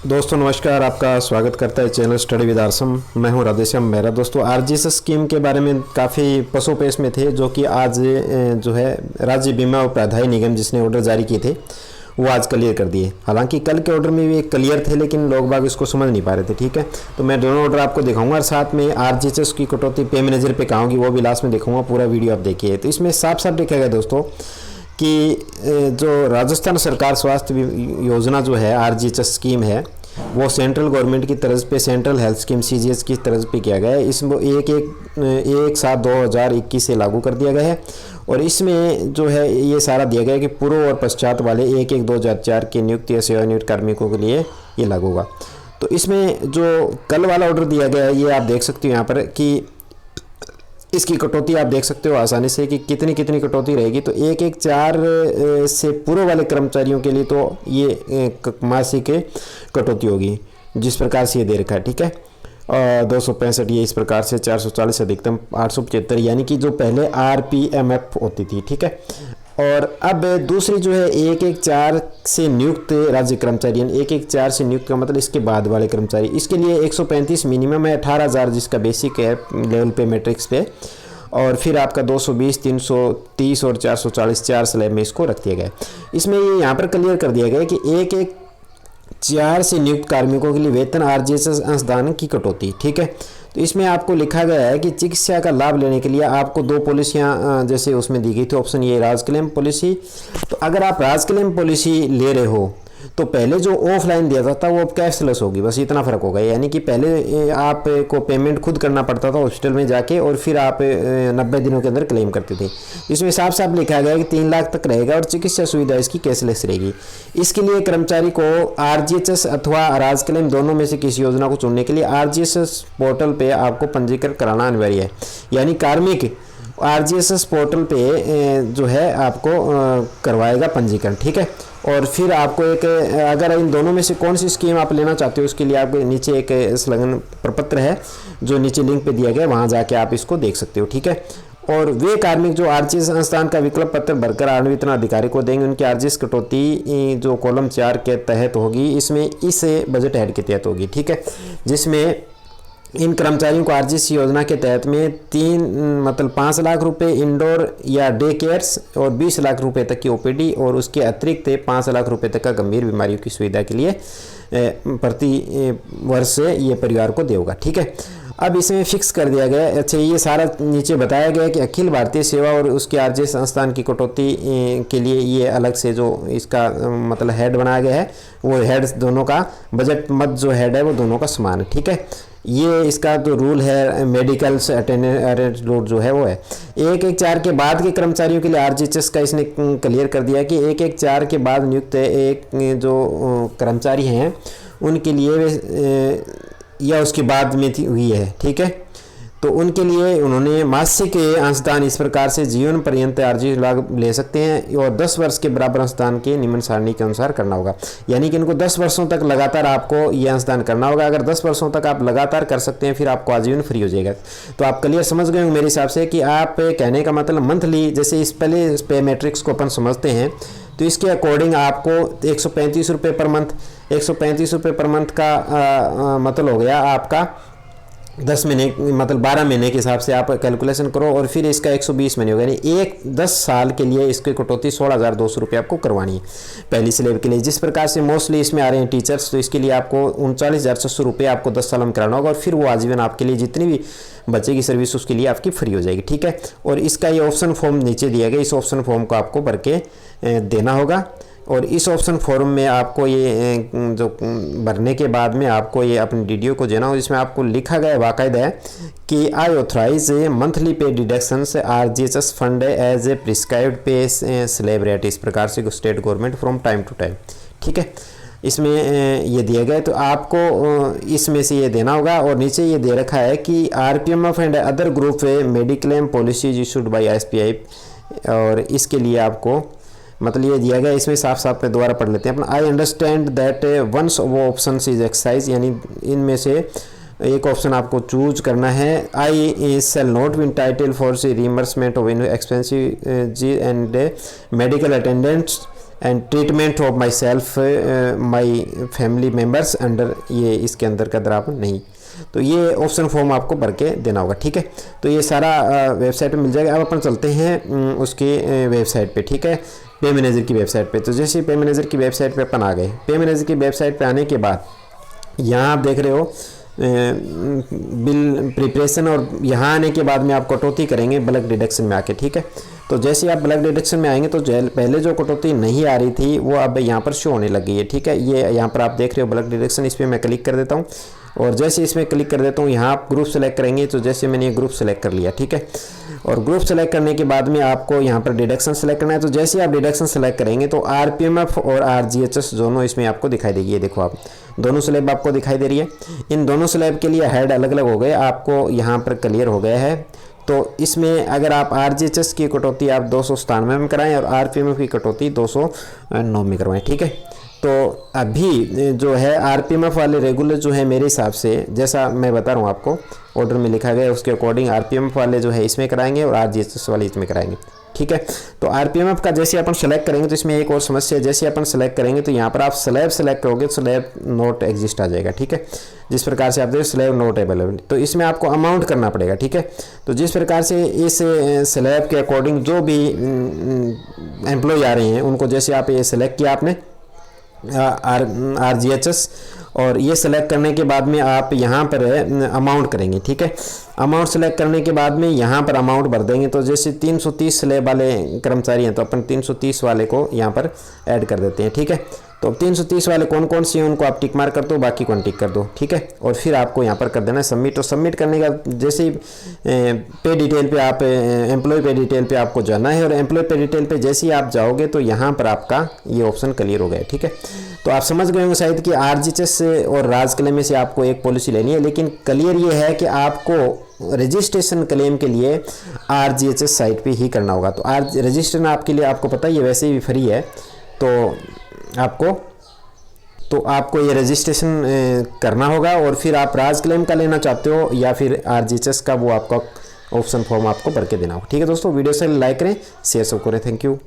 दोस्तों नमस्कार, आपका स्वागत करता है चैनल स्टडी विद आरसम। मैं हूं राधेश्याम मेहरा। दोस्तों आरजीएसएस स्कीम के बारे में काफ़ी पसोपेश में थे, जो कि आज जो है राज्य बीमा और प्राधिकरण निगम जिसने ऑर्डर जारी किए थे वो आज क्लियर कर दिए। हालांकि कल के ऑर्डर में भी क्लियर थे, लेकिन लोग बाग इसको समझ नहीं पा रहे थे। ठीक है, तो मैं दोनों ऑर्डर आपको दिखाऊंगा और साथ में आरजीएसएस की कटौती पे मैनेजर पे कहाँ होगी वो भी लास्ट में दिखाऊंगा। पूरा वीडियो आप देखिए। तो इसमें साफ साफ लिखा गया दोस्तों कि जो राजस्थान सरकार स्वास्थ्य योजना जो है आरजीएचएस स्कीम है, वो सेंट्रल गवर्नमेंट की तरफ पे सेंट्रल हेल्थ स्कीम सीजीएच की तरफ पे किया गया है। इसमें 1/7/2021 से लागू कर दिया गया है। और इसमें जो है ये सारा दिया गया है कि पूर्व और पश्चात वाले 1/1/2004 के नियुक्त या सेवानिवृत्त कार्मिकों के लिए ये लागू होगा। तो इसमें जो कल वाला ऑर्डर दिया गया है ये आप देख सकते हो यहाँ पर कि इसकी कटौती आप देख सकते हो आसानी से कि कितनी कितनी कटौती रहेगी। तो 1/1/4 से पूर्व वाले कर्मचारियों के लिए तो ये मासिक कटौती होगी जिस प्रकार से ये दे रखा है। ठीक है, 265 ये इस प्रकार से 440 अधिकतम 875, यानी कि जो पहले RPMF होती थी। ठीक है, और अब दूसरी जो है 1/1/4 से नियुक्त राज्य कर्मचारी, 1/1/4 से नियुक्त का मतलब इसके बाद वाले कर्मचारी, इसके लिए 135 मिनिमम है, 18,000 जिसका बेसिक है लेवल पे मैट्रिक्स पे, और फिर आपका 220, 330 और 440 4 स्लैब में इसको रख दिया गया है। इसमें ये यहाँ पर क्लियर कर दिया गया है कि 1/1/4 से नियुक्त कार्मिकों के लिए वेतन आरजीएसएस अंशदान की कटौती। ठीक है, तो इसमें आपको लिखा गया है कि चिकित्सा का लाभ लेने के लिए आपको 2 पॉलिसियाँ जैसे उसमें दी गई थी ऑप्शन, ये राज क्लेम पॉलिसी। तो अगर आप राज क्लेम पॉलिसी ले रहे हो तो पहले जो ऑफलाइन दिया जाता वो अब कैशलेस होगी, बस इतना फ़र्क होगा। यानी कि पहले आप को पेमेंट खुद करना पड़ता था हॉस्पिटल में जाके, और फिर आप 90 दिनों के अंदर क्लेम करते थे। इसमें साफ साफ लिखा गया है कि 3 लाख तक रहेगा और चिकित्सा सुविधा इसकी कैशलेस रहेगी। इसके लिए कर्मचारी को आरजीएचएस अथवा राज क्लेम दोनों में से किसी योजना को चुनने के लिए आरजीएचएस पोर्टल पे आपको पंजीकरण कराना अनिवार्य है। यानी कार्मिक आरजीएसएस पोर्टल पे जो है आपको करवाएगा पंजीकरण। ठीक है, और फिर आपको एक, अगर इन दोनों में से कौन सी स्कीम आप लेना चाहते हो उसके लिए आपको नीचे एक संलग्न प्रपत्र है जो नीचे लिंक पे दिया गया है, वहाँ जाके आप इसको देख सकते हो। ठीक है, और वे कार्मिक जो आरजीएस संस्थान का विकल्प पत्र भरकर आनवितरण अधिकारी को देंगे, उनकी आरजीएस कटौती जो कॉलम 4 के तहत होगी, इसमें इस बजट हेड के तहत होगी। ठीक है, जिसमें इन कर्मचारियों को आरजीएस योजना के तहत में 5 लाख रुपए इंडोर या डे केयर्स और 20 लाख रुपए तक की ओपीडी और उसके अतिरिक्त 5 लाख रुपए तक का गंभीर बीमारियों की सुविधा के लिए प्रति वर्ष ये परिवार को देगा। ठीक है, अब इसमें फिक्स कर दिया गया। अच्छा, ये सारा नीचे बताया गया कि अखिल भारतीय सेवा और उसके आरजीएस संस्थान की कटौती के लिए ये अलग से जो इसका मतलब हेड बनाया गया है, वो हेड दोनों का बजट मत जो हेड है वो दोनों का समान है। ठीक है, ये इसका जो रूल है मेडिकल अटेंडेंस रूल जो है वो है। 1/1/4 के बाद के कर्मचारियों के लिए आरजीएचएस का इसने क्लियर कर दिया कि 1/1/4 के बाद नियुक्त एक जो कर्मचारी हैं उनके लिए या उसके बाद में हुई है। ठीक है, तो उनके लिए उन्होंने मासिक अंशदान इस प्रकार से जीवन पर्यंत आरजीएस लाभ ले सकते हैं और 10 वर्ष के बराबर अंशदान के निम्न सारणी के अनुसार करना होगा। यानी कि इनको 10 वर्षों तक लगातार आपको ये अंशदान करना होगा। अगर 10 वर्षों तक आप लगातार कर सकते हैं फिर आपको आजीवन फ्री हो जाएगा। तो आप क्लियर समझ गए होंगे मेरे हिसाब से कि आप कहने का मतलब मंथली, जैसे इस पहले पे मैट्रिक्स को अपन समझते हैं, तो इसके अकॉर्डिंग आपको 135 रुपये पर मंथ, 135 रुपये पर मंथ का मतलब हो गया आपका 10 महीने, मतलब 12 महीने के हिसाब से आप कैलकुलेशन करो, और फिर इसका 120 महीने होगा, यानी 10 साल के लिए इसकी कटौती 16,200 रुपये आपको करवानी है पहली स्लेब के लिए। जिस प्रकार से मोस्टली इसमें आ रहे हैं टीचर्स, तो इसके लिए आपको 39,600 रुपये आपको 10 साल में कराना होगा, और फिर वो आजीवन आपके लिए जितनी भी बच्चे की सर्विस उसके लिए आपकी फ्री हो जाएगी। ठीक है, और इसका ये ऑप्शन फॉर्म नीचे दिया गया, इस ऑप्शन फॉर्म को आपको भर के देना होगा। और इस ऑप्शन फॉर्म में आपको ये जो भरने के बाद में आपको ये अपनी डीडीओ को देना हो, जिसमें आपको लिखा गया बाकायदा है कि I authorize monthly pay deductions RGHS fund as a prescribed pay slab rate, इस प्रकार से state government from time to time. ठीक है, इसमें ये दिया गया है, तो आपको इसमें से ये देना होगा। और नीचे ये दे रखा है कि RPMF and other group mediclaim policies issued by SPI, और इसके लिए आपको मतलब ये दिया गया। इसमें साफ साफ में दोबारा पढ़ लेते हैं अपना। आई अंडरस्टैंड दैट वंस वो ऑप्शन इज एक्सरसाइज, यानी इनमें से एक ऑप्शन आपको चूज करना है। I shall not be title for see reimbursement of expensive G and medical attendants and treatment of myself my family members under, ये इसके अंदर का दराब नहीं। तो ये ऑप्शन फॉर्म आपको भर के देना होगा, ठीक है। तो ये सारा वेबसाइट पे मिल जाएगा। अब अपन चलते हैं उसकी वेबसाइट पे, ठीक है, पे मैनेजर की वेबसाइट पे। तो जैसे पे मैनेजर की वेबसाइट पे अपन आ गए, पे मैनेजर की वेबसाइट पे आने के बाद यहाँ आप देख रहे हो बिल प्रिपरेशन, और यहाँ आने के बाद में आप कटौती करेंगे बल्क डिडक्शन में आके, ठीक है। तो जैसे आप बल्क डिडक्शन में आएंगे तो पहले जो कटौती नहीं आ रही थी वो अब यहाँ पर शो होने लगी है, ठीक है। ये यहाँ पर आप देख रहे हो बल्क डिडक्शन, इस पर मैं क्लिक कर देता हूँ, और जैसे इसमें क्लिक कर देता हूँ यहाँ आप ग्रुप सेलेक्ट करेंगे। तो जैसे मैंने ये ग्रुप सेलेक्ट कर लिया, ठीक है, और ग्रुप सेलेक्ट करने के बाद में आपको यहाँ पर डिडक्शन सेलेक्ट करना है। तो जैसे आप डिडक्शन सेलेक्ट करेंगे तो आरपीएमएफ और आरजीएचएस दोनों इसमें आपको दिखाई देगी। ये देखो आप दोनों स्लैब आपको दिखाई दे रही है। इन दोनों स्लैब के लिए हेड अलग अलग हो गए, आपको यहाँ पर क्लियर हो गया है। तो इसमें अगर आप आरजीएचएस की कटौती आप 297 में कराएं और आरपीएमएफ की कटौती 209 में करवाएं, ठीक है। तो अभी जो है आरपीएमएफ वाले रेगुलर जो है मेरे हिसाब से, जैसा मैं बता रहा हूँ आपको ऑर्डर में लिखा गया है उसके अकॉर्डिंग आरपीएमएफ वाले जो है इसमें कराएंगे और आरजीएचएस वाले इसमें कराएंगे, ठीक है। तो आरपीएमएफ का जैसे अपन सेलेक्ट करेंगे तो इसमें एक और समस्या है, जैसे अपन सेलेक्ट करेंगे तो यहाँ पर आप स्लैब सेलेक्ट करोगे तो स्लैब नॉट एग्जिस्ट आ जाएगा, ठीक है। जिस प्रकार से आप देखो स्लैब नॉट अवेलेबल, तो इसमें आपको अमाउंट करना पड़ेगा, ठीक है। तो जिस प्रकार से इस स्लैब के अकॉर्डिंग जो भी एम्प्लॉय आ रहे हैं उनको, जैसे आप ये सेलेक्ट किया आपने आरजीएचएस, और ये सेलेक्ट करने के बाद में आप यहाँ पर अमाउंट करेंगे, ठीक है। अमाउंट सेलेक्ट करने के बाद में यहाँ पर अमाउंट भर देंगे। तो जैसे 330 स्लैब वाले कर्मचारी हैं तो अपन 330 वाले को यहाँ पर ऐड कर देते हैं, ठीक है। तो 330 वाले कौन कौन से हैं उनको आप टिक मार्क कर दो, बाकी को टिक कर दो, ठीक है। और फिर आपको यहाँ पर कर देना है सबमिट। तो सबमिट करने का जैसे ही पे डिटेल पे आप एम्प्लॉय पे डिटेल पे आपको जाना है, और एम्प्लॉय पे डिटेल पे जैसे ही आप जाओगे तो यहाँ पर आपका ये ऑप्शन क्लियर हो गया, ठीक है। तो आप समझ गए होंगे शायद कि आरजीएचएस से और राज क्लेम में से आपको एक पॉलिसी लेनी है, लेकिन क्लियर ये है कि आपको रजिस्ट्रेशन क्लेम के लिए आरजीएचएस साइट पे ही करना होगा। तो रजिस्ट्रेशन आपके लिए आपको पता ही है वैसे भी फ्री है, तो आपको ये रजिस्ट्रेशन करना होगा। और फिर आप राज क्लेम का लेना चाहते हो या फिर आरजीएचएस का, वो आपका ऑप्शन फॉर्म आपको भर के देना होगा, ठीक है दोस्तों। वीडियो से लाइक करें, शेयर सब करें, थैंक यू।